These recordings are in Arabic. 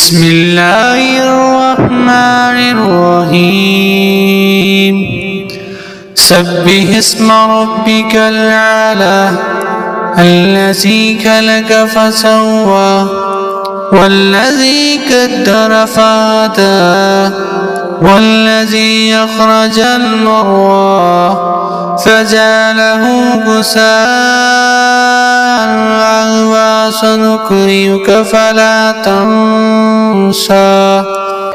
بسم الله الرحمن الرحيم سبح اسم ربك الأعلى الذي خلق فسوى والذي قدر فهدى والذي أخرج المرعى فجعله غثاء أحوى سنقرئك فلا تنسى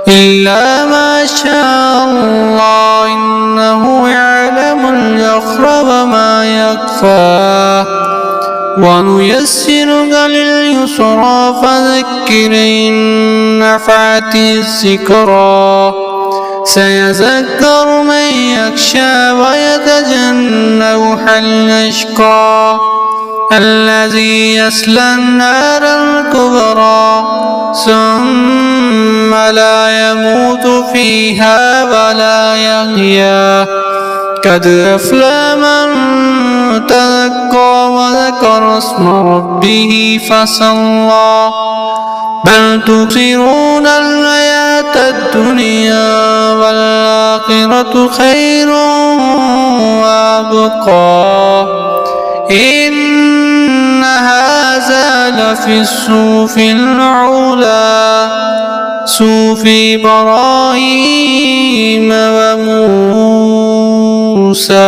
إلا ما شاء الله إنه يعلم الجهر وما يخفى ونيسرك لليسرى فذكر إن نفعت الذكرى سيذكر من يخشى ويتجنبها الأشقى الذي يصلى النار الكبرى ثم لا يموت فيها ولا يحيا قد أفلح من تزكى وذكر اسم ربه فصلى بل تؤثرون الحياة الدنيا والآخرة خير وأبقى إن هذا لفي الصحف العلى صحف إبراهيم وموسى.